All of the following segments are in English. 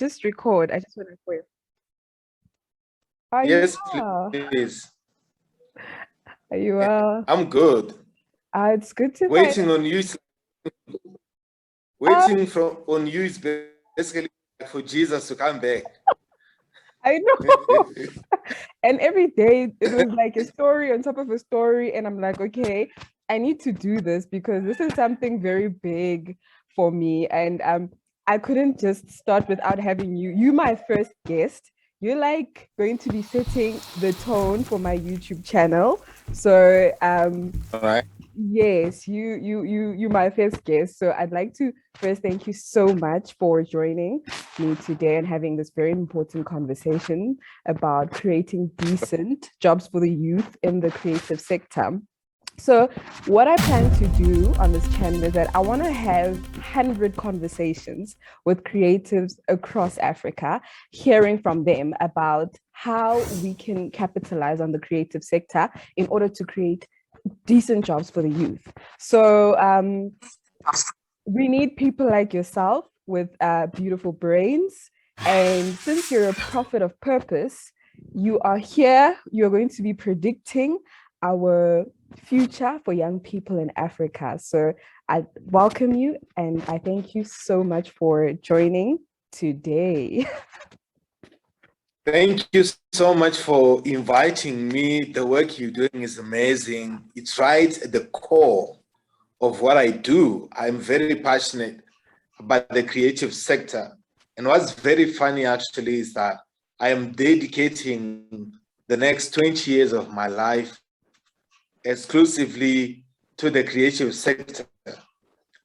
just record. I just want to record. Are you Yes, well? please. Are you well? I'm good. It's good to find. Waiting on you. Um, Waiting on you is basically for Jesus to come back. I know. And every day it was like a story on top of a story, and I'm like, okay, I need to do this because this is something very big for me, and I couldn't just start without having you. You, my first guest. You're like going to be setting the tone for my YouTube channel. So All right. yes, you my first guest. So I'd like to first thank you so much for joining me today and having this very important conversation about creating decent jobs for the youth in the creative sector. So what I plan to do on this channel is that I want to have 100 conversations with creatives across Africa, hearing from them about how we can capitalize on the creative sector in order to create decent jobs for the youth. So we need people like yourself with beautiful brains. And since you're a prophet of purpose, you are here, you're going to be predicting our future for young people in Africa. So I welcome you and I thank you so much for joining today. Thank you so much for inviting me. The work you're doing is amazing. It's right at the core of what I do. I'm very passionate about the creative sector. And what's very funny actually is that I am dedicating the next 20 years of my life exclusively to the creative sector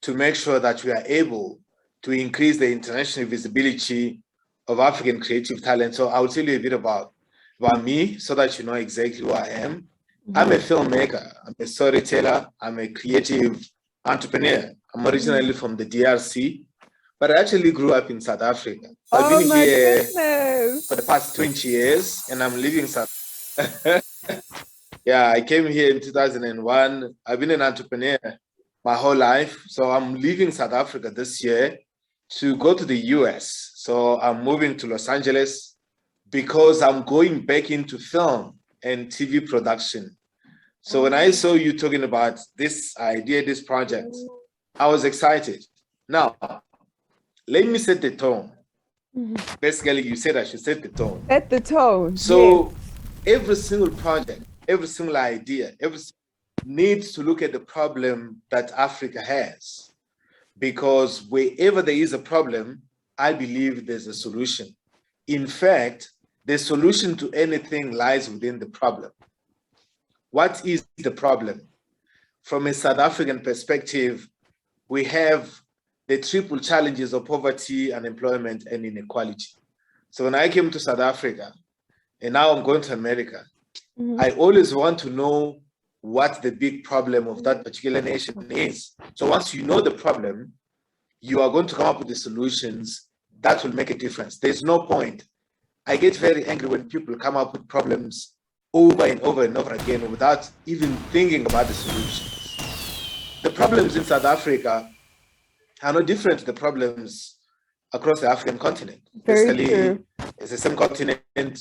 to make sure that we are able to increase the international visibility of African creative talent. So I'll tell you a bit about me so that you know exactly who I am. I'm a filmmaker, I'm a storyteller, I'm a creative entrepreneur. I'm originally from the DRC, but I actually grew up in South Africa. So I've been here for the past 20 years and I'm living South Yeah, I came here in 2001. I've been an entrepreneur my whole life. So I'm leaving South Africa this year to go to the US. So I'm moving to Los Angeles because I'm going back into film and TV production. So when I saw you talking about this idea, this project, I was excited. Now, let me set the tone. Basically, you said I should set the tone. Set the tone. So every single project, every single idea, needs to look at the problem that Africa has. Because wherever there is a problem, I believe there's a solution. In fact, the solution to anything lies within the problem. What is the problem? From a South African perspective, we have the triple challenges of poverty, unemployment, and inequality. So when I came to South Africa, and now I'm going to America, I always want to know what the big problem of that particular nation is. So once you know the problem, you are going to come up with the solutions that will make a difference. There's no point. I get very angry when people come up with problems over and over and over again without even thinking about the solutions. The problems in South Africa are no different to the problems across the African continent. Basically, it's the same continent,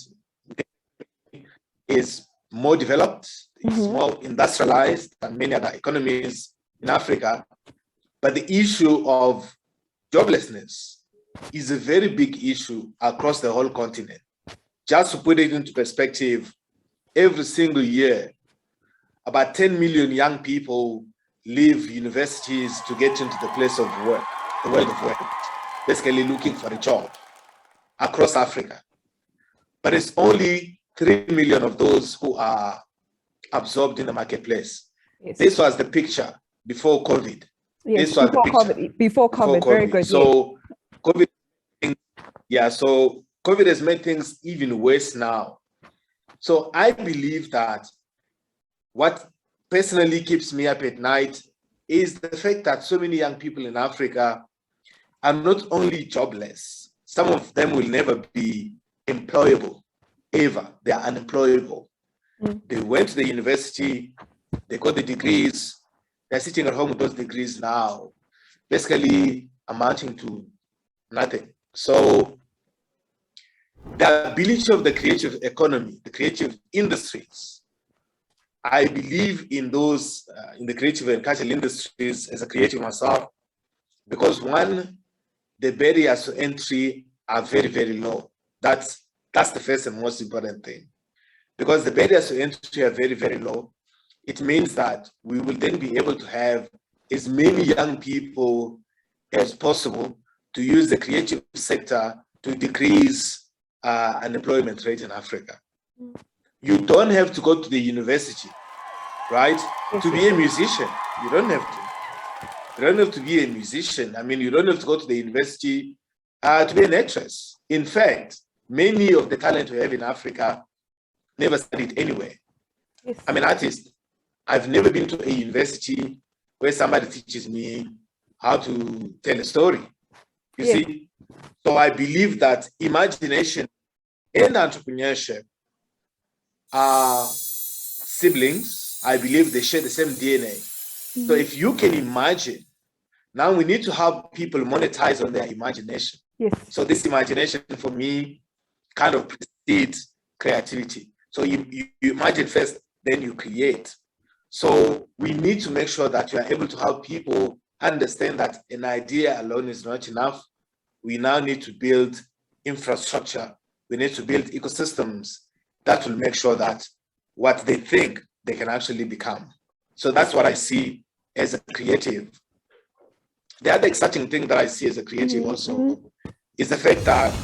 is more developed, it's more industrialized than many other economies in Africa. But the issue of joblessness is a very big issue across the whole continent. Just to put it into perspective, every single year, about 10 million young people leave universities to get into the place of work, the world of work, basically looking for a job across Africa. But it's only 3 million of those who are absorbed in the marketplace. Yes. This was the picture before COVID. Yes, this was the picture before COVID. Very good. So COVID, so COVID has made things even worse now. So I believe that what personally keeps me up at night is the fact that so many young people in Africa are not only jobless, some of them will never be employable, ever. They are unemployable. They went to the university, they got the degrees, they're sitting at home with those degrees now, basically amounting to nothing. So the ability of the creative economy, the creative industries. I believe in those, in the creative and cultural industries as a creative myself, because one, the barriers to entry are very, very low. That's the first and most important thing. Because the barriers to entry are very, very low, it means that we will then be able to have as many young people as possible to use the creative sector to decrease unemployment rate in Africa. You don't have to go to the university, right, to be a musician. You don't have to. You don't have to be a musician. I mean, you don't have to go to the university to be an actress. In fact, many of the talent we have in Africa never studied anywhere. Yes. I'm an artist. I've never been to a university where somebody teaches me how to tell a story. You see? So I believe that imagination and entrepreneurship are siblings. I believe they share the same DNA. So if you can imagine, now we need to help people monetize on their imagination. Yes. So this imagination for me kind of precedes creativity. So you imagine first, then you create. So we need to make sure that you are able to help people understand that an idea alone is not enough. We now need to build infrastructure. We need to build ecosystems that will make sure that what they think they can actually become. So that's what I see as a creative. The other exciting thing that I see as a creative also is the fact that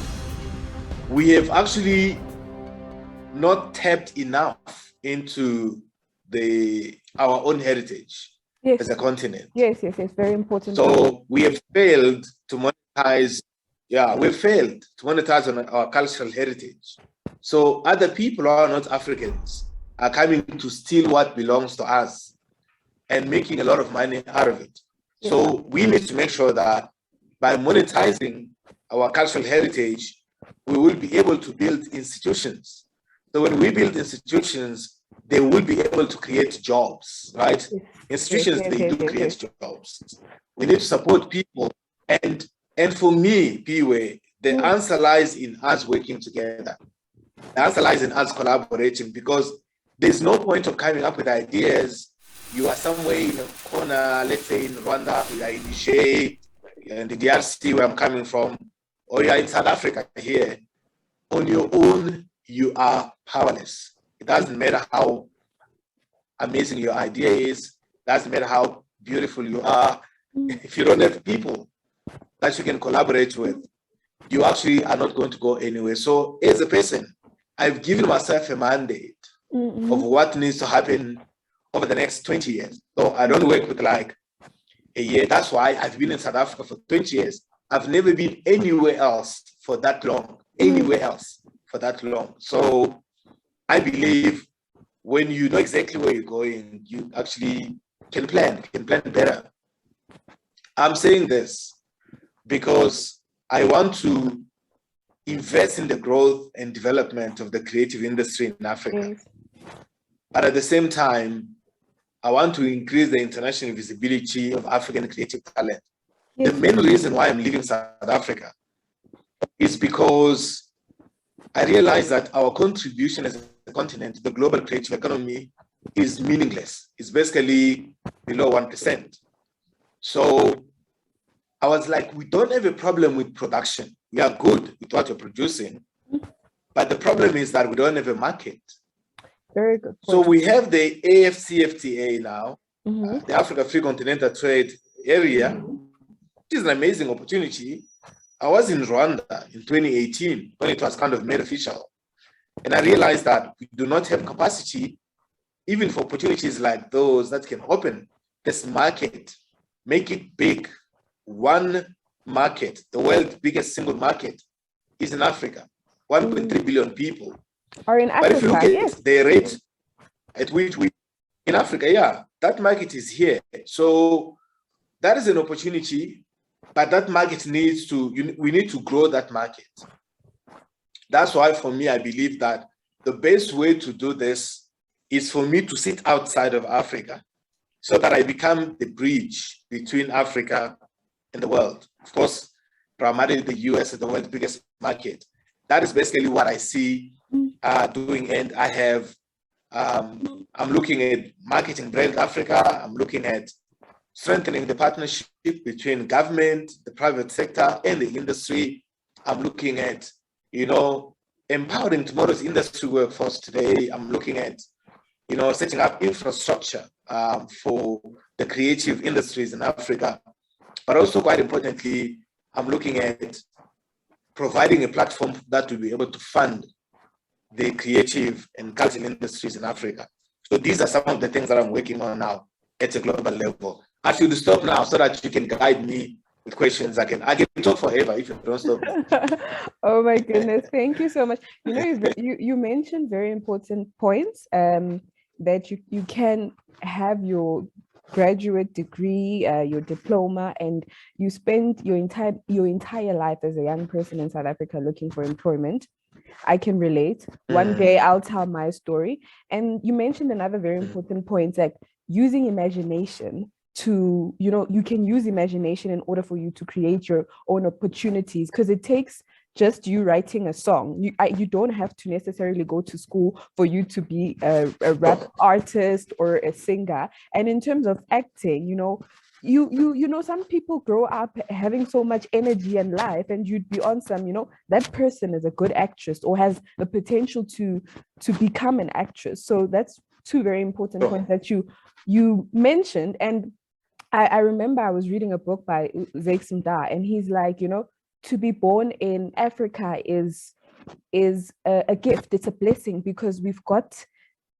we have actually not tapped enough into our own heritage as a continent. Yes, very important. So we have failed to monetize. Yeah, we've failed to monetize on our cultural heritage. So other people who are not Africans are coming to steal what belongs to us and making a lot of money out of it. So we need to make sure that by monetizing our cultural heritage, we will be able to build institutions. So when we build institutions, they will be able to create jobs, right? Institutions, they do create jobs. We need to support people. And for me, Phiwe, the answer lies in us working together. The answer lies in us collaborating, because there's no point of coming up with ideas. You are somewhere in a corner, let's say in Rwanda, you are in Niger, in the DRC where I'm coming from, or you are in South Africa here. On your own, you are powerless. It doesn't matter how amazing your idea is, it doesn't matter how beautiful you are. If you don't have people that you can collaborate with, you actually are not going to go anywhere. So as a person, I've given myself a mandate of what needs to happen over the next 20 years. So I don't work with like a year. That's why I've been in South Africa for 20 years. I've never been anywhere else for that long, So I believe when you know exactly where you're going, you actually can plan better. I'm saying this because I want to invest in the growth and development of the creative industry in Africa. But at the same time, I want to increase the international visibility of African creative talent. The main reason why I'm leaving South Africa is because I realize that our contribution as a continent to the global creative economy is meaningless. It's basically below 1%. So I was like, we don't have a problem with production. We are good with what you're producing. But the problem is that we don't have a market. Very good point. So we have the AFCFTA now, the Africa Free Continental Trade Area, which is an amazing opportunity. I was in Rwanda in 2018 when it was kind of made official. And I realized that we do not have capacity, even for opportunities like those that can open this market, make it big. One market, the world's biggest single market, is in Africa. 1.3 billion people. Or in Africa, but if you look at the rate at which we, in Africa, that market is here. So that is an opportunity, but that market needs to, we need to grow that market. That's why for me, I believe that the best way to do this is for me to sit outside of Africa so that I become the bridge between Africa and the world. Of course, primarily the US is the world's biggest market. that is basically what I see doing. And I have, I'm looking at marketing brand Africa. I'm looking at strengthening the partnership between government, the private sector, and the industry. I'm looking at, empowering tomorrow's industry workforce today. I'm looking at, setting up infrastructure for the creative industries in Africa. But also, quite importantly, I'm looking at providing a platform that will be able to fund the creative and cultural industries in Africa. So these are some of the things that I'm working on now at a global level. I should stop now so that you can guide me with questions. I can talk forever if you don't stop me. Oh my goodness, thank you so much. You mentioned very important points, that you can have your graduate degree, your diploma, and you spend your entire life as a young person in South Africa looking for employment. I can relate. One day I'll tell my story. And you mentioned another very important point, like using imagination to, you can use imagination in order for you to create your own opportunities, because it takes just you writing a song. You don't have to necessarily go to school for you to be a rap artist or a singer. And in terms of acting, some people grow up having so much energy and life, and you'd be on some, that person is a good actress or has the potential to become an actress. So that's two very important points that you mentioned. And I remember I was reading a book by Phiwe Mncwabe, and he's like, to be born in Africa is a gift. It's a blessing, because we've got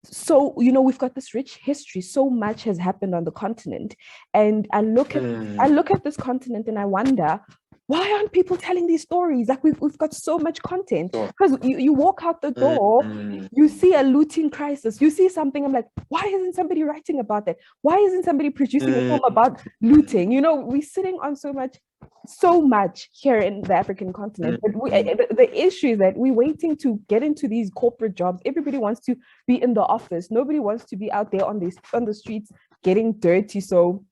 this rich history. So much has happened on the continent, and I look at this continent and I wonder, why aren't people telling these stories? Like we've got so much content. Because you walk out the door, you see a looting crisis, you see something. I'm like, why isn't somebody writing about that? Why isn't somebody producing a film about looting? We're sitting on so much here in the African continent. But the issue is that we're waiting to get into these corporate jobs. Everybody wants to be in the office. Nobody wants to be out there on the streets getting dirty. So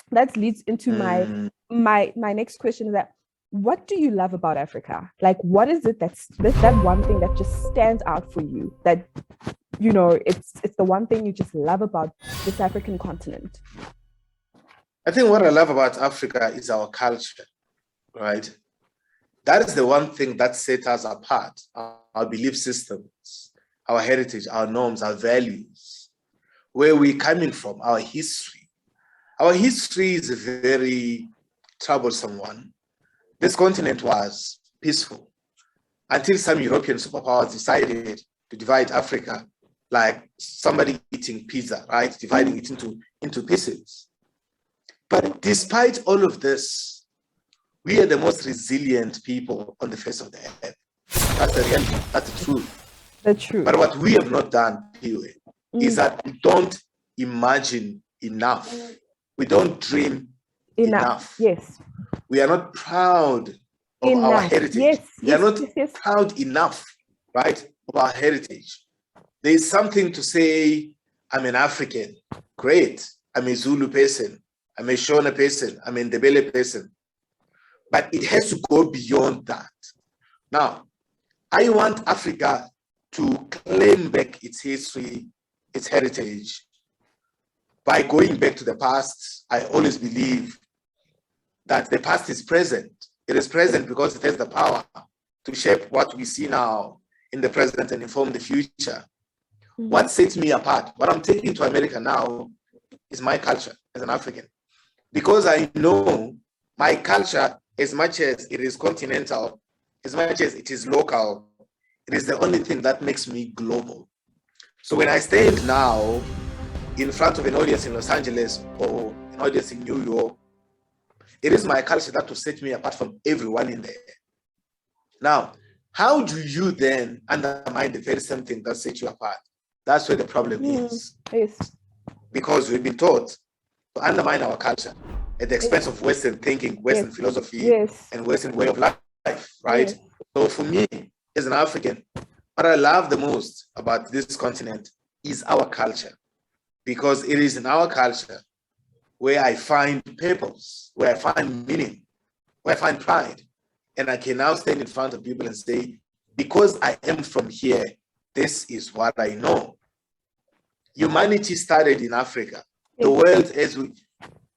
that leads into my next question, is that what do you love about Africa? Like, what is it that's that one thing that just stands out for you, that it's the one thing you just love about this African continent? I think what I love about Africa is our culture, right? That is the one thing that sets us apart, our belief systems, our heritage, our norms, our values, where we're coming from, our history. Our history is a very troublesome one. This continent was peaceful until some European superpowers decided to divide Africa, like somebody eating pizza, right? Dividing it into pieces. But despite all of this, we are the most resilient people on the face of the earth. That's the reality. That's the truth. The truth. But what we have not done, Phiwe, is that we don't imagine enough. We don't dream enough. Yes. We are not proud of our heritage. We are not proud enough, right, of our heritage. There is something to say, I'm an African. Great. I'm a Zulu person. I'm a Shona person. I'm a Ndebele person. But it has to go beyond that. Now, I want Africa to claim back its history, its heritage. By going back to the past, I always believe that the past is present. It is present because it has the power to shape what we see now in the present and inform the future. What sets me apart, what I'm taking to America now, is my culture as an African. Because I know my culture, as much as it is continental, as much as it is local, it is the only thing that makes me global. So when I stand now in front of an audience in Los Angeles or an audience in New York, it is my culture that will set me apart from everyone in there. Now, how do you then undermine the very same thing that sets you apart? That's where the problem is. Yes. Because we've been taught to undermine our culture at the expense of Western thinking, Western philosophy, and Western way of life, right? Yes. So for me, as an African, what I love the most about this continent is our culture. Because it is in our culture where I find purpose, where I find meaning, where I find pride. And I can now stand in front of people and say, because I am from here, this is what I know. Humanity started in Africa. The world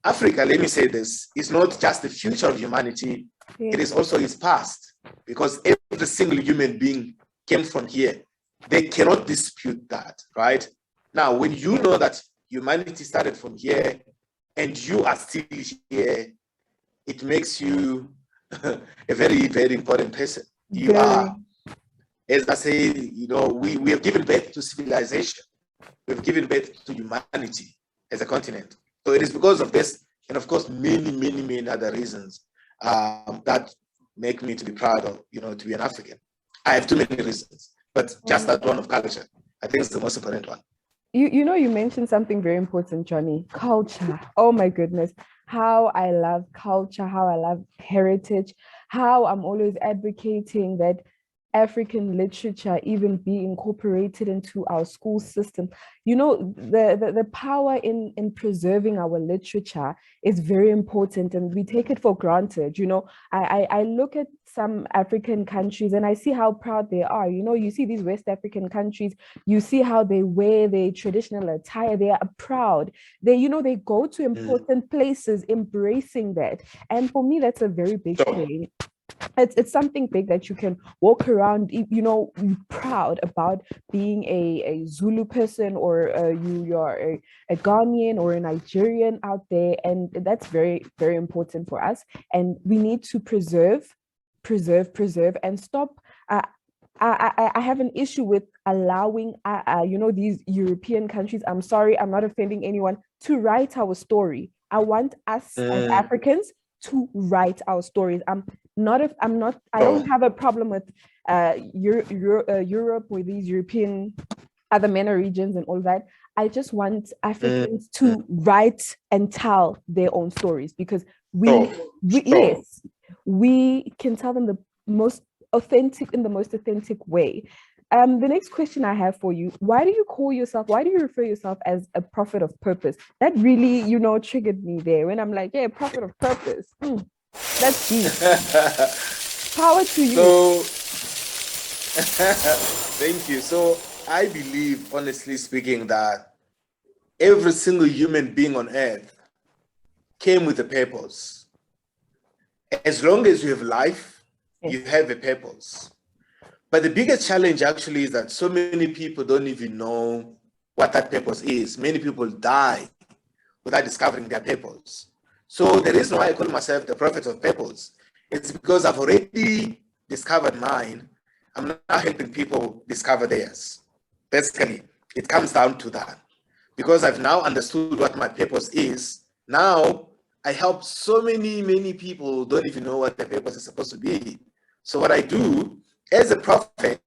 Africa, let me say this, is not just the future of humanity, it is also its past, because every single human being came from here. They cannot dispute that, right? Now, when you know that humanity started from here and you are still here, it makes you a very, very important person. You are, as I say, we have given birth to civilization. We've given birth to humanity as a continent. So it is because of this, and of course, many, many, many other reasons that make me to be proud of, to be an African. I have too many reasons, but just that one of culture, I think is the most important one. You mentioned something very important, Johnny. Culture. Oh my goodness. How I love culture, how I love heritage, how I'm always advocating that African literature even be incorporated into our school system. The power in preserving our literature is very important, and we take it for granted. I look at some African countries and I see how proud they are. You see these West African countries, you see how they wear their traditional attire. They are proud. They go to important places embracing that. And for me, that's a very big thing. It's something big that you can walk around, proud about being a Zulu person, or you're a Ghanaian or a Nigerian out there, and that's very, very important for us. And we need to preserve, and stop. I have an issue with allowing, these European countries. I'm sorry, I'm not offending anyone, to write our story. I want us as Africans to write our stories. I don't have a problem with Europe or these European other MENA regions and all that. I just want Africans to write and tell their own stories, because we can tell them the most authentic way. The next question I have for you: why do you refer yourself as a prophet of purpose? That really, triggered me there when I'm like, yeah, prophet of purpose. That's deep. Power to you. So, thank you. So I believe, honestly speaking, that every single human being on earth came with a purpose. As long as you have life, you have a purpose. But the biggest challenge actually is that so many people don't even know what that purpose is. Many people die without discovering their purpose. So the reason why I call myself the prophet of purpose is because I've already discovered mine. I'm now helping people discover theirs. Basically, it comes down to that. Because I've now understood what my purpose is, now I help so many, many people who don't even know what their purpose is supposed to be. So what I do, as a prophet,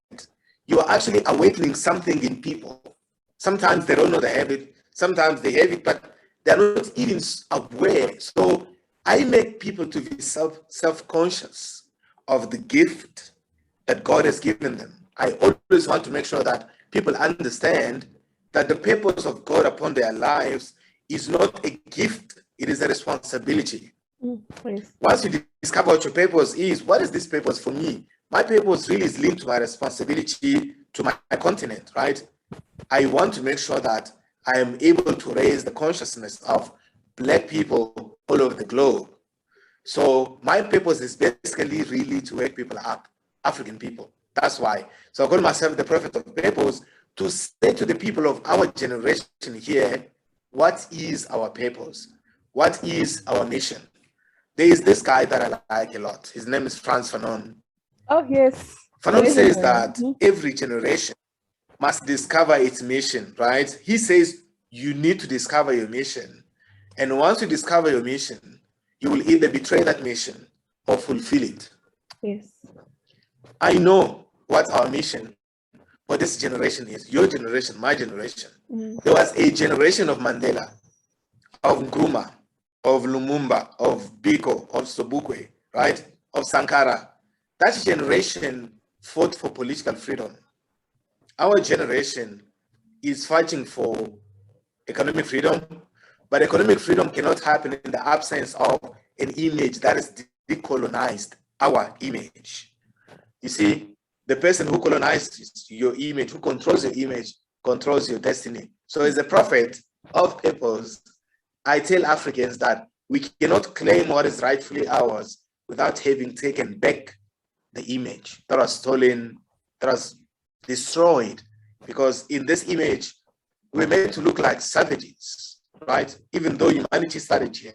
you are actually awakening something in people. Sometimes they don't know they have it. Sometimes they have it, but they're not even aware. So I make people to be self-conscious of the gift that God has given them. I always want to make sure that people understand that the purpose of God upon their lives is not a gift, it is a responsibility. Once you discover what your purpose is, what is this purpose for me? My purpose really is linked to my responsibility to my continent, right? I want to make sure that I am able to raise the consciousness of Black people all over the globe. So my purpose is basically really to wake people up, African people. That's why. So I call myself the prophet of purpose, to say to the people of our generation here, what is our purpose? What is our mission? There is this guy that I like a lot. His name is Frantz Fanon. Oh, yes. Fanon says that every generation must discover its mission, right? He says you need to discover your mission. And once you discover your mission, you will either betray that mission or fulfill it. Yes. I know what our mission for this generation is, your generation, my generation. There was a generation of Mandela, of Nkrumah, of Lumumba, of Biko, of Sobukwe, right? Of Sankara. That generation fought for political freedom. Our generation is fighting for economic freedom, but economic freedom cannot happen in the absence of an image that is decolonized, our image. You see, the person who colonizes your image, who controls your image, controls your destiny. So as a prophet of purpose, I tell Africans that we cannot claim what is rightfully ours without having taken back the image that was stolen, that was destroyed. Because in this image, we're meant to look like savages, right? Even though humanity started here.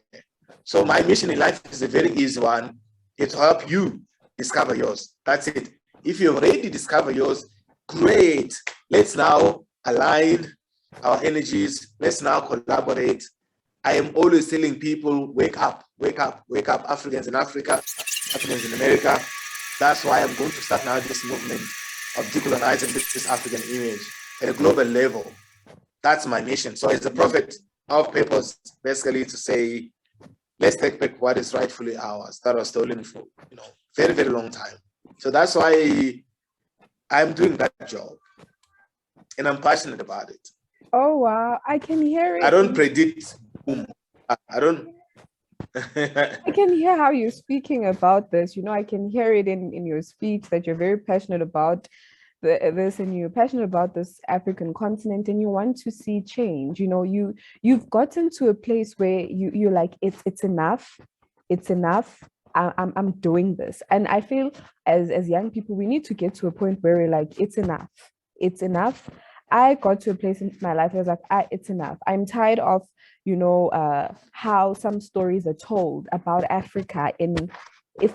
So my mission in life is a very easy one. It's to help you discover yours. That's it. If you already discover yours, great. Let's now align our energies. Let's now collaborate. I am always telling people, wake up, wake up, wake up. Africans in Africa, Africans in America. That's why I'm going to start now this movement of decolonizing this African image at a global level. That's my mission. So as a prophet of purpose, basically to say, let's take back what is rightfully ours, that was stolen for, very, very long time. So that's why I'm doing that job. And I'm passionate about it. Oh, wow. I can hear it. I don't predict boom. I don't. I can hear how you're speaking about this. I can hear it in your speech that you're very passionate about this, and you're passionate about this African continent, and you want to see change. You've gotten to a place where you're like, it's enough. It's enough. I'm doing this. And I feel as young people, we need to get to a point where we're like, it's enough. It's enough. I got to a place in my life where I was like, it's enough. I'm tired of, how some stories are told about Africa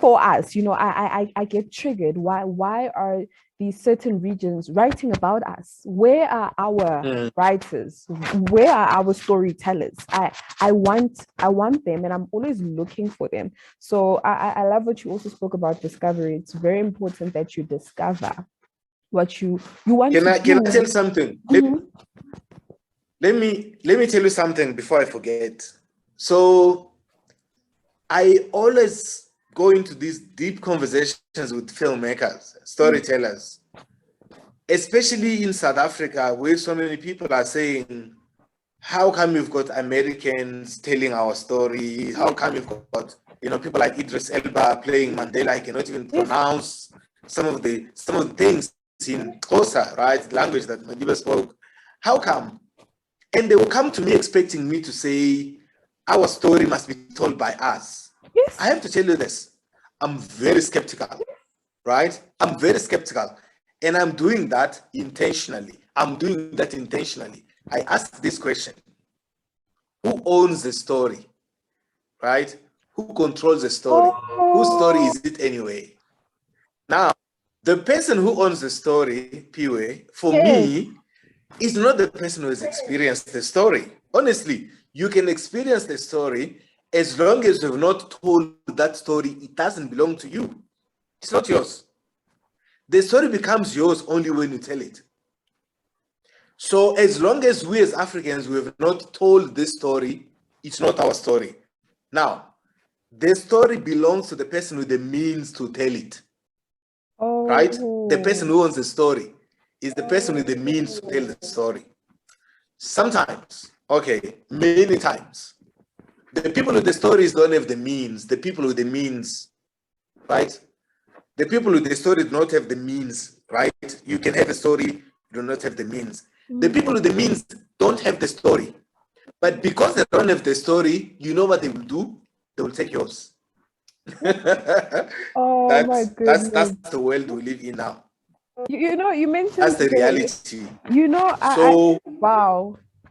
for us. I get triggered. Why are these certain regions writing about us? Where are our writers? Where are our storytellers? I want them, and I'm always looking for them. So I love what you also spoke about discovery. It's very important that you discover what you want Can to I tell something? Mm-hmm. Let me tell you something before I forget. So I always go into these deep conversations with filmmakers, storytellers, especially in South Africa, where so many people are saying, how come you've got Americans telling our story? How come you've got, people like Idris Elba playing Mandela? I cannot even pronounce some of the things in Xhosa, right? Language that Madiba spoke. How come? And they will come to me expecting me to say, our story must be told by us. Yes. I have to tell you this. I'm very skeptical, right? I'm very skeptical. And I'm doing that intentionally. I ask this question. Who owns the story, right? Who controls the story? Whose story is it anyway? Now, the person who owns the story, Phiwe, for me, is not the person who has experienced the story. Honestly, you can experience the story as long as you have not told that story. It doesn't belong to you. It's not yours. The story becomes yours only when you tell it. So as long as we as Africans, we have not told this story, it's not our story. Now, the story belongs to the person with the means to tell it. Right? The person who owns the story is the person with the means to tell the story. Sometimes, many times, the people with the stories don't have the means. The people with the means, right? The people with the story do not have the means, right? You can have a story, you do not have the means. The people with the means don't have the story. But because they don't have the story, you know what they will do? They will take yours. My goodness. That's the world we live in now. You mentioned that's the reality.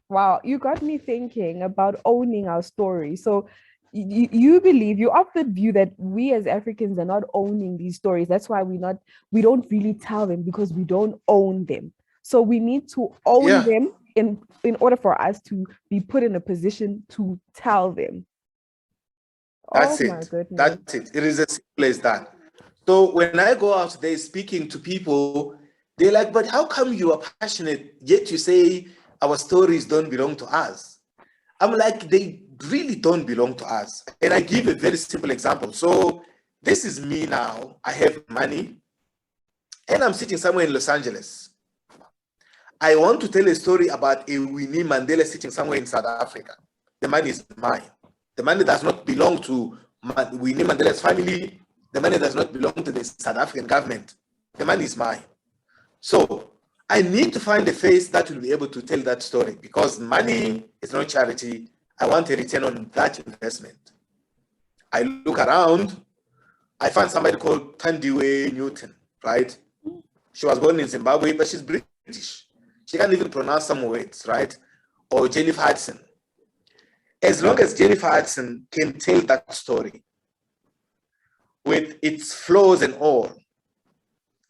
Wow. You got me thinking about owning our story. So you of the view that we as Africans are not owning these stories. That's why we don't really tell them, because we don't own them. So we need to own them in order for us to be put in a position to tell them. That's it. That's it. It is as simple as that. So when I go out there speaking to people, they're like, but how come you are passionate, yet you say our stories don't belong to us? I'm like, they really don't belong to us. And I give a very simple example. So this is me now. I have money and I'm sitting somewhere in Los Angeles. I want to tell a story about a Winnie Mandela sitting somewhere in South Africa. The money is mine. The money does not belong to Winnie Mandela's family. The money does not belong to the South African government. The money is mine. So I need to find a face that will be able to tell that story, because money is not charity. I want a return on that investment. I look around, I find somebody called Thandiwe Newton, right? She was born in Zimbabwe, but she's British. She can't even pronounce some words, right? Or Jennifer Hudson. As long as Jennifer Hudson can tell that story with its flaws and all,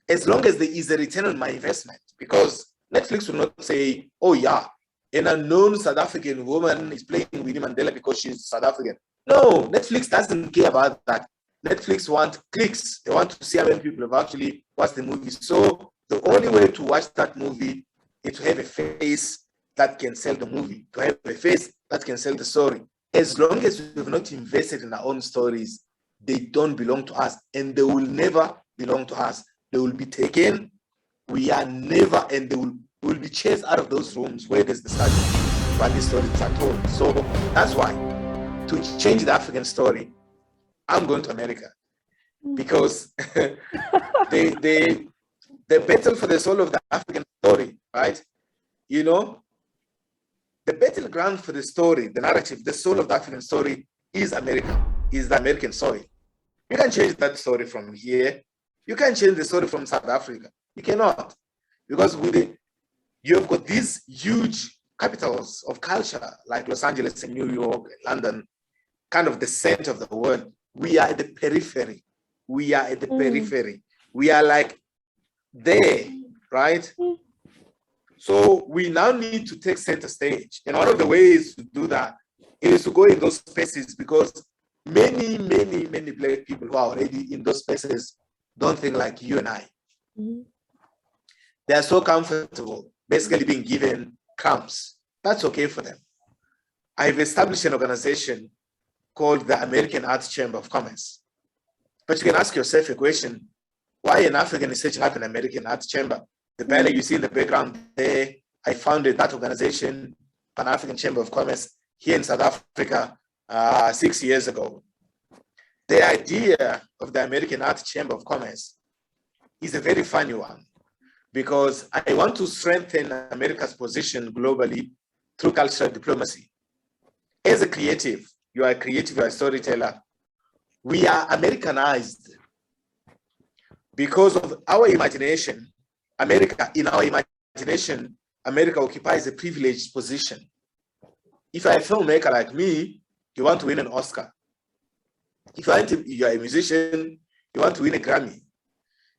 as long as there is a return on my investment, because Netflix will not say, oh yeah, an unknown South African woman is playing Winnie Mandela because she's South African. No, Netflix doesn't care about that. Netflix wants clicks. They want to see how many people have actually watched the movie. So the only way to watch that movie is to have a face that can sell the movie, to have a face that can sell the story. As long as we have not invested in our own stories, they don't belong to us, and they will never belong to us. They will be taken. We are never, and they will be chased out of those rooms where there's the study, but the stories are told. So that's why, to change the African story, I'm going to America, because the battle for the soul of the African story, right? You know, the battleground for the story, the narrative, the soul of the African story is America, is the American soil. You can change that story from here. You can't change the story from South Africa. You cannot, because you've got these huge capitals of culture like Los Angeles and New York, London, kind of the center of the world. We are at the periphery. We are at the periphery. We are like there, right? So we now need to take center stage. And one of the ways to do that is to go in those spaces, because many Black people who are already in those spaces don't think like you and I. They are so comfortable basically being given crumbs. That's okay for them. I've established an organization called the American Arts Chamber of Commerce. But you can ask yourself a question: why an African is setting up an American Arts Chamber? The banner you see in the background there, I founded that organization, Pan-African Chamber of Commerce, here in South Africa 6 years ago. The idea of the American Arts Chamber of Commerce is a very funny one, because I want to strengthen America's position globally through cultural diplomacy. As a creative, you are a storyteller. We are Americanized because of our imagination. In our imagination, America occupies a privileged position. If you're a filmmaker like me, you want to win an Oscar. If you're a musician, you want to win a Grammy.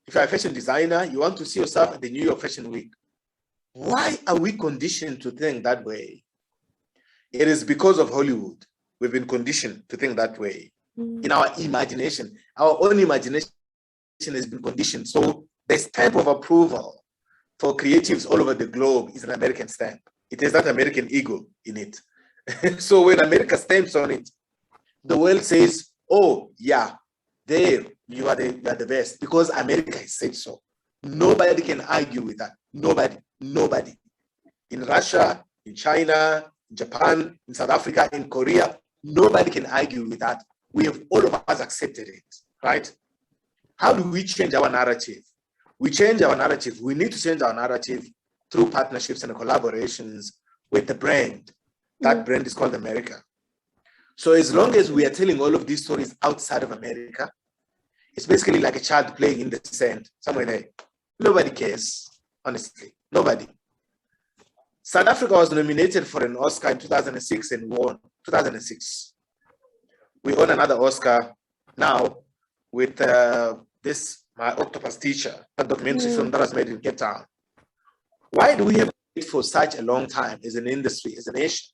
If you're a fashion designer, you want to see yourself at the New York Fashion Week. Why are we conditioned to think that way? It is because of Hollywood. We've been conditioned to think that way. In our imagination, our own imagination has been conditioned. So the stamp of approval for creatives all over the globe is an American stamp. It has that American ego in it. So when America stamps on it, the world says, oh yeah, there, you are the best, because America has said so. Nobody can argue with that. Nobody. In Russia, in China, in Japan, in South Africa, in Korea, nobody can argue with that. We have all of us accepted it, right? How do we change our narrative? We change our narrative. We need to change our narrative through partnerships and collaborations with the brand. That brand is called America. So as long as we are telling all of these stories outside of America, it's basically like a child playing in the sand somewhere there. Nobody cares, honestly. Nobody. South Africa was nominated for an Oscar in 2006 and won 2006. We won another Oscar now with My Octopus Teacher, a documentary film that was made in Cape Town. Why do we have to wait for such a long time as an industry, as a nation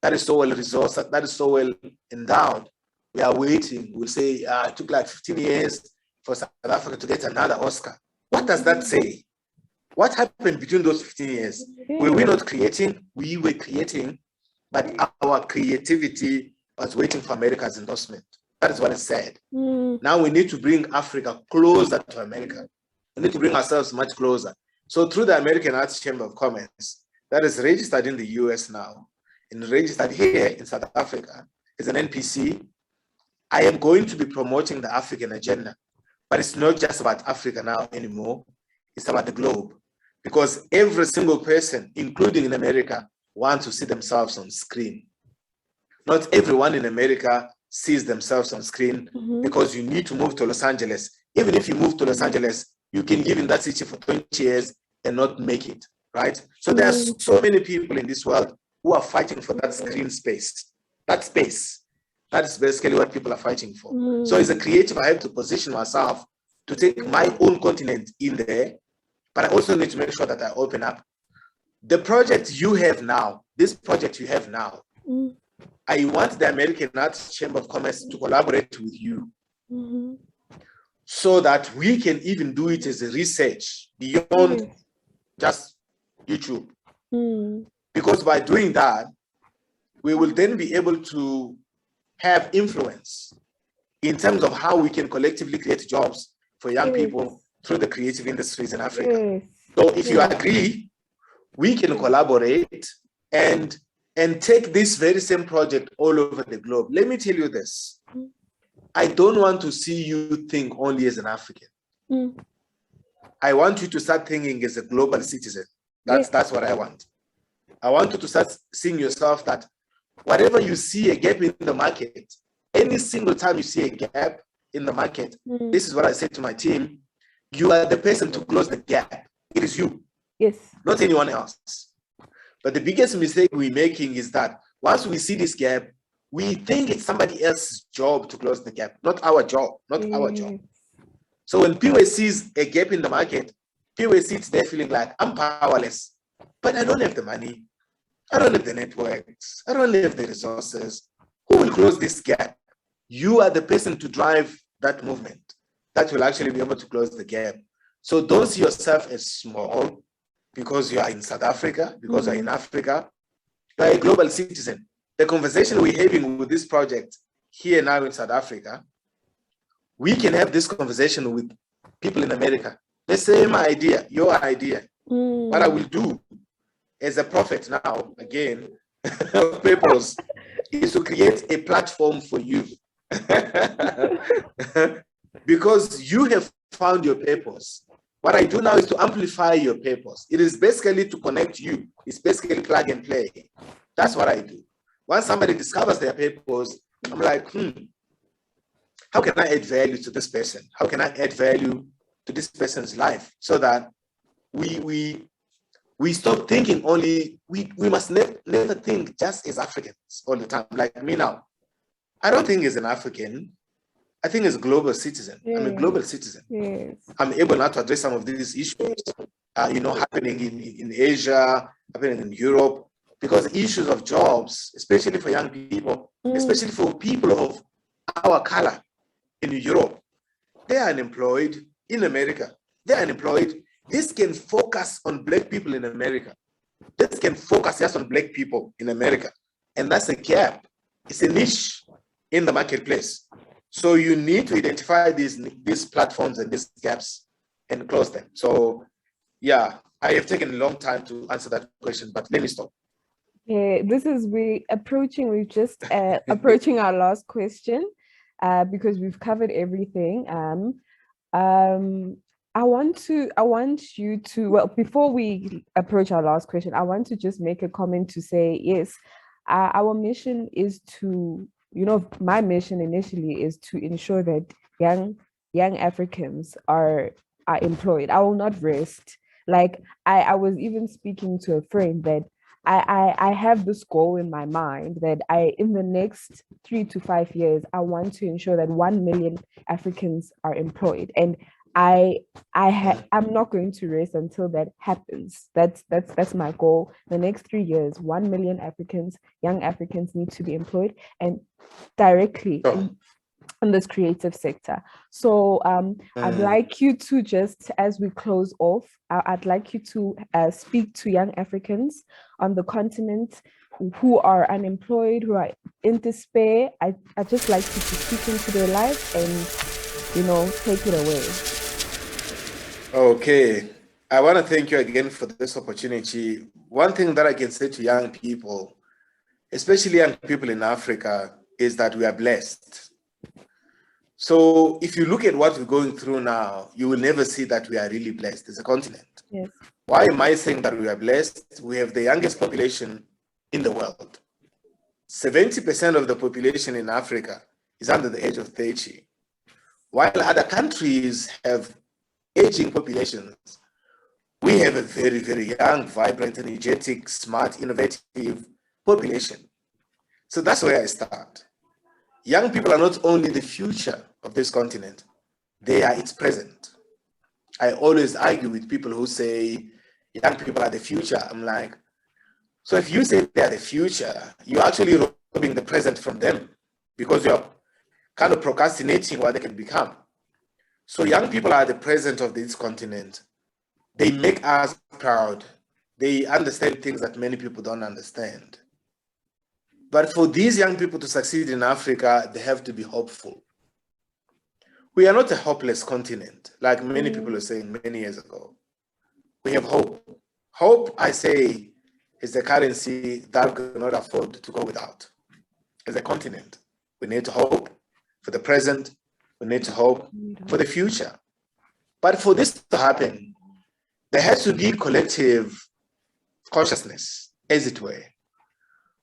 that is so well resourced, that is so well endowed? We are waiting. We'll say it took like 15 years for South Africa to get another Oscar. What does that say? What happened between those 15 years? Were we not creating? We were creating, but our creativity was waiting for America's endorsement. That is what it said. Now we need to bring Africa closer to America. We need to bring ourselves much closer. So through the American Arts Chamber of Commerce, that is registered in the US now, and registered here in South Africa as an NPC, I am going to be promoting the African agenda. But it's not just about Africa now anymore. It's about the globe. Because every single person, including in America, wants to see themselves on screen. Not everyone in America sees themselves on screen because you need to move to Los Angeles. Even if you move to Los Angeles, you can live in that city for 20 years and not make it, right? So there are so many people in this world who are fighting for that screen space, that space. That is basically what people are fighting for. So as a creative, I have to position myself to take my own continent in there, but I also need to make sure that I open up. The project you have now, this project you have now, I want the American Arts Chamber of Commerce to collaborate with you so that we can even do it as a research beyond just YouTube. Because by doing that, we will then be able to have influence in terms of how we can collectively create jobs for young people through the creative industries in Africa. So if you agree, we can collaborate and take this very same project all over the globe. Let me tell you this. I don't want to see you think only as an African. I want you to start thinking as a global citizen. That's what I want. I want you to start seeing yourself that whatever you see a gap in the market, any single time you see a gap in the market, this is what I said to my team, you are the person to close the gap. It is you. Yes. Not anyone else. But the biggest mistake we're making is that once we see this gap, we think it's somebody else's job to close the gap, not our job, our job. So when Phiwe sees a gap in the market, Phiwe sits there feeling like, I'm powerless, but I don't have the money. I don't have the networks. I don't have the resources. Who will close this gap? You are the person to drive that movement that will actually be able to close the gap. So don't see yourself as small because you are in South Africa, because you're in Africa. You are a global citizen. The conversation we're having with this project here now in South Africa, we can have this conversation with people in America. The same idea, your idea. What I will do as a prophet now, again, of purpose, is to create a platform for you. Because you have found your purpose. What I do now is to amplify your purpose. It is basically to connect you. It's basically plug and play. That's what I do. Once somebody discovers their purpose, I'm like, how can I add value to this person? How can I add value to this person's life? So that we stop thinking only, we must never think just as Africans all the time. Like me now, I don't think as an African, I think as a global citizen. I'm a global citizen. I'm able now to address some of these issues, happening in Asia, happening in Europe, because issues of jobs, especially for young people, especially for people of our color in Europe, they are unemployed. In America, they are unemployed. This can focus on Black people in America. This can focus just on Black people in America. And that's a gap. It's a niche in the marketplace. So you need to identify these platforms and these gaps and close them. So yeah, I have taken a long time to answer that question, but let me stop. Yeah, we're just approaching our last question because we've covered everything. I want you to, well, before we approach our last question, I want to just make a comment to say, yes, our mission is to, my mission initially is to ensure that young Africans are employed. I will not rest. Like I was even speaking to a friend that I have this goal in my mind that in the next 3 to 5 years, I want to ensure that 1 million Africans are employed. And I'm not going to rest until that happens. That's my goal. The next 3 years, 1 million young Africans need to be employed and directly in this creative sector. So I'd like you to just, as we close off, I'd like you to speak to young Africans on the continent who are unemployed, who are in despair. I'd just like you to speak into their life and, take it away. Okay. I want to thank you again for this opportunity. One thing that I can say to young people, especially young people in Africa, is that we are blessed. So if you look at what we're going through now, you will never see that we are really blessed as a continent. Yes. Why am I saying that we are blessed? We have the youngest population in the world. 70% of the population in Africa is under the age of 30, while other countries have aging populations. We have a very, very young, vibrant, energetic, smart, innovative population. So that's where I start. Young people are not only the future of this continent, they are its present. I always argue with people who say young people are the future. I'm like, so if you say they are the future, you're actually robbing the present from them because you're kind of procrastinating what they can become. So young people are the present of this continent. They make us proud. They understand things that many people don't understand. But for these young people to succeed in Africa, they have to be hopeful. We are not a hopeless continent, like many people were saying many years ago. We have hope. Hope, I say, is the currency that we cannot afford to go without. As a continent, we need to hope for the present. We need to hope for the future. But for this to happen, there has to be collective consciousness, as it were,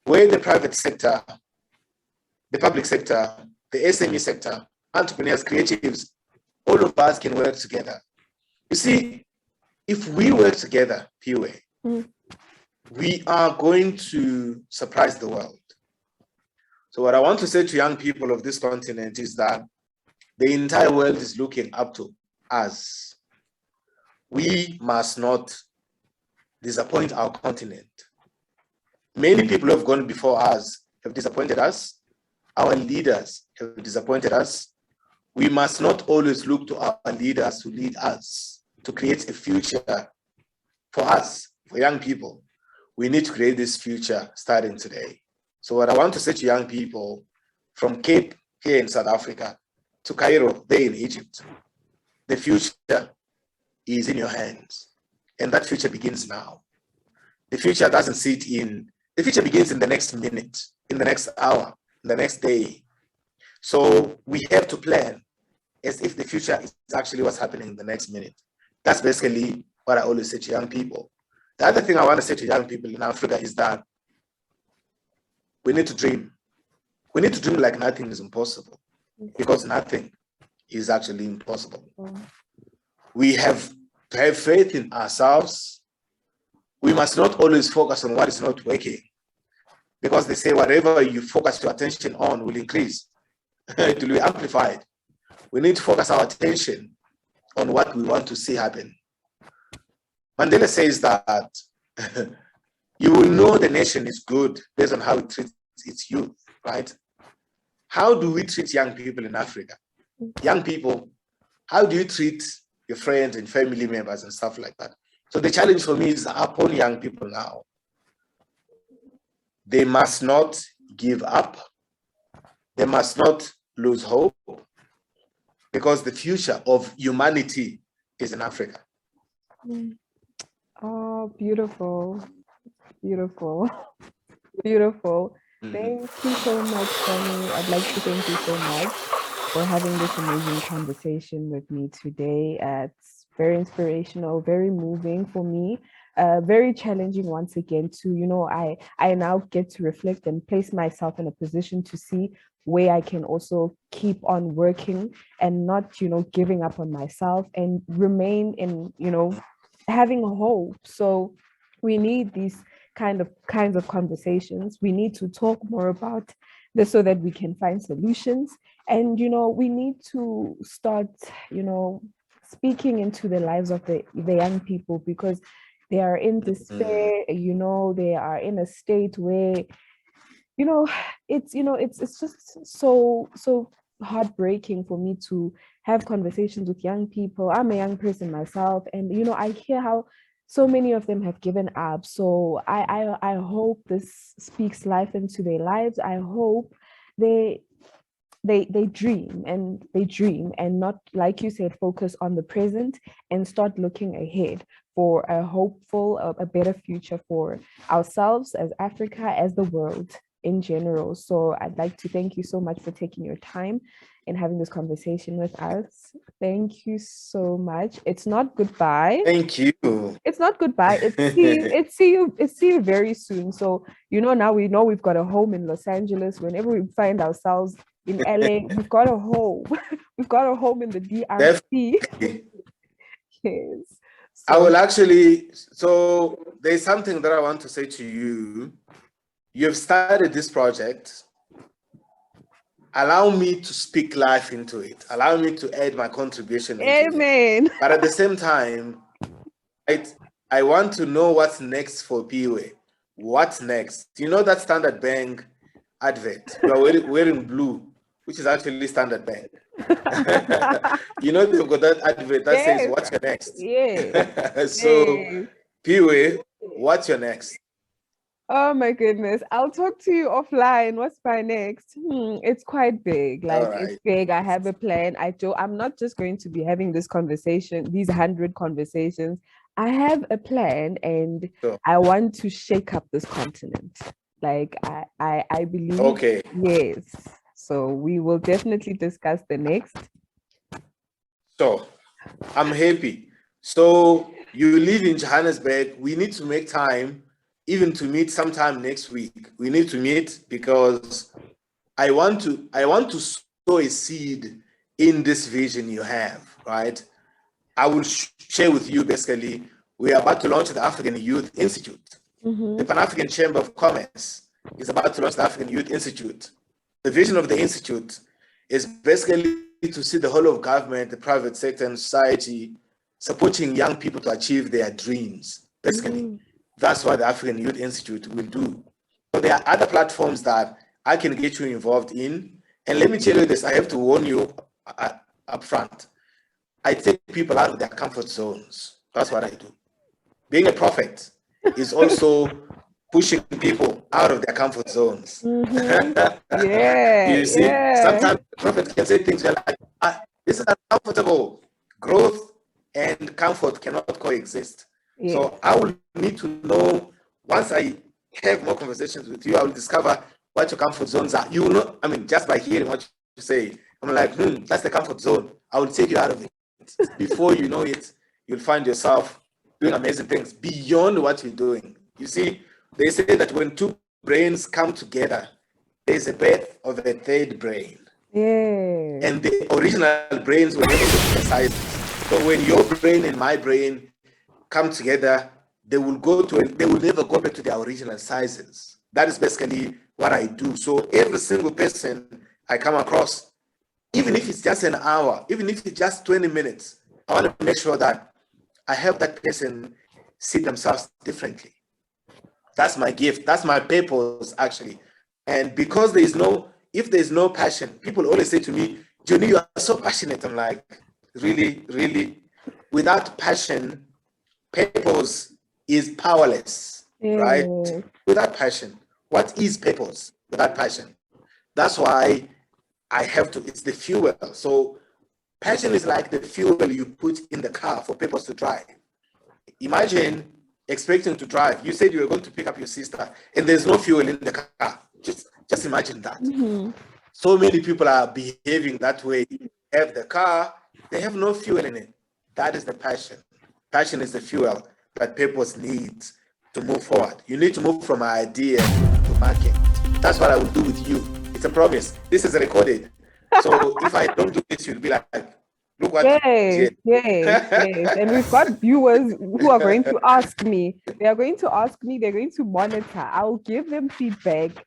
where the private sector, the public sector, the SME sector, entrepreneurs, creatives, all of us can work together. You see, if we work together, Phiwe, we are going to surprise the world. So what I want to say to young people of this continent is that the entire world is looking up to us. We must not disappoint our continent. Many people who have gone before us have disappointed us. Our leaders have disappointed us. We must not always look to our leaders to lead us, to create a future for us, for young people. We need to create this future starting today. So what I want to say to young people from Cape here in South Africa to Cairo there in Egypt, the future is in your hands. And that future begins now. The future doesn't sit in, the future begins in the next minute, in the next hour, in the next day. So we have to plan as if the future is actually what's happening in the next minute. That's basically what I always say to young people. The other thing I want to say to young people in Africa is that we need to dream. We need to dream like nothing is impossible, because nothing is actually impossible. We have to have faith in ourselves. We must not always focus on what is not working, because they say whatever you focus your attention on will increase. It will be amplified. We need to focus our attention on what we want to see happen. Mandela says that you will know the nation is good based on how it treats its youth, right? How do we treat young people in Africa? Young people, how do you treat your friends and family members and stuff like that? So the challenge for me is upon young people now. They must not give up. They must not lose hope, because the future of humanity is in Africa. Oh, beautiful. Beautiful. Beautiful. Thank you so much, Johnny. I'd like to thank you so much for having this amazing conversation with me today. It's very inspirational, very moving for me, very challenging once again to, I now get to reflect and place myself in a position to see where I can also keep on working and not, giving up on myself and remain in, having hope. So we need these kinds of conversations. We need to talk more about this so that we can find solutions. And, we need to start, speaking into the lives of the young people, because they are in despair, they are in a state where, it's just so heartbreaking for me to have conversations with young people. I'm a young person myself, and I hear how so many of them have given up. So I hope this speaks life into their lives. I hope they dream and not, like you said, focus on the present and start looking ahead for a hopeful, a better future for ourselves as Africa, as the world. in general. So I'd like to thank you so much for taking your time and having this conversation with us. Thank you so much. It's not goodbye. Thank you. It's not goodbye. It's see you very soon. So now we know we've got a home in Los Angeles. Whenever we find ourselves in LA, we've got a home. We've got a home in the DRC. Definitely. Yes. I So will actually, so there's something that I want to say to you. You've started this project. Allow me to speak life into it. Allow me to add my contribution into it. amen. But at the same time, I want to know what's next for Phiwe. What's next? You know that Standard Bank advert? You are wearing blue, which is actually Standard Bank. You know they've got that advert that says, Yes. "What's your next?" Yeah. So, Yes. Phiwe, what's your next? Oh my goodness. I'll talk to you offline. What's my next? It's quite big. All Like it's right. big. I have a plan. I'm not just going to be having this conversation, these 100 conversations. I have a plan and So, I want to shake up this continent. Like I believe, okay. yes. So we will definitely discuss the next. So, I'm happy. So, you live in Johannesburg. We need to make time even to meet sometime next week. We need to meet because I want to sow a seed in this vision you have, right? I will share with you basically. We are about to launch the African Youth Institute. The Pan-African Chamber of Commerce is about to launch the African Youth Institute. The vision of the institute is basically to see the whole of government, the private sector, and society supporting young people to achieve their dreams. Basically, that's what the African Youth Institute will do. So there are other platforms that I can get you involved in. And let me tell you this, I have to warn you up front. I take people out of their comfort zones. That's what I do. Being a prophet is also pushing people out of their comfort zones. Yeah. You see, sometimes the prophet can say things like, this is uncomfortable. Growth and comfort cannot coexist. Yeah. So I will need to know, once I have more conversations with you, I will discover what your comfort zones are. You will know, just by hearing what you say, I'm like, that's the comfort zone. I will take you out of it. Before you know it, you'll find yourself doing amazing things beyond what you're doing. You see, they say that when two brains come together, there's a birth of a third brain. Yeah. And the original brains were never synthesized. So when your brain and my brain come together, they will never go back to their original sizes. That is basically what I do. So every single person I come across, even if it's just an hour, even if it's just 20 minutes, I want to make sure that I help that person see themselves differently. That's my gift. That's my purpose, actually. And because if there's no passion, people always say to me, Johnny, you are so passionate. I'm like, really, really? Without passion, purpose is powerless, right? Without passion, what is purpose without passion? That's why it's the fuel. So passion is like the fuel you put in the car for purpose to drive. Imagine expecting to drive. You said you were going to pick up your sister and there's no fuel in the car. Just imagine that. So many people are behaving that way. They have the car, they have no fuel in it. That is the passion. Passion is the fuel that purpose needs to move forward. You need to move from idea to market. That's what I will do with you. It's a promise. This is recorded. So if I don't do this, you'll be like, look what yes. And we've got viewers who are going to ask me. They're going to monitor. I'll give them feedback.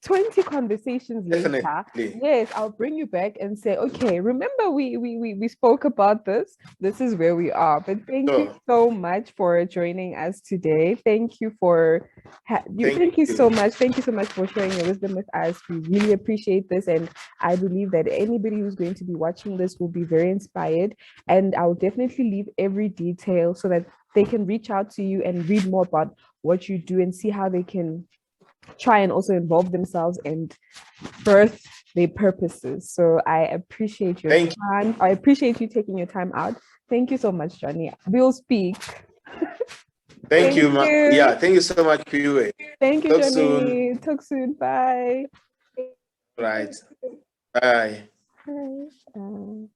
20 conversations later. Definitely. Yes, I'll bring you back and say, okay, remember we spoke about this. This is where we are. But thank you so much for joining us today. Thank you for thank you so much. Thank you so much for sharing your wisdom with us. We really appreciate this, and I believe that anybody who's going to be watching this will be very inspired. And I'll definitely leave every detail so that they can reach out to you and read more about what you do and see how they can try and also involve themselves and birth their purposes. So I appreciate your time. I appreciate you taking your time out. Thank you so much, Johnny. We'll speak. Thank you. Yeah, thank you so much, Phiwe. Thank you, Talk soon. Johnny. Talk soon. Bye. Right. Bye. Bye.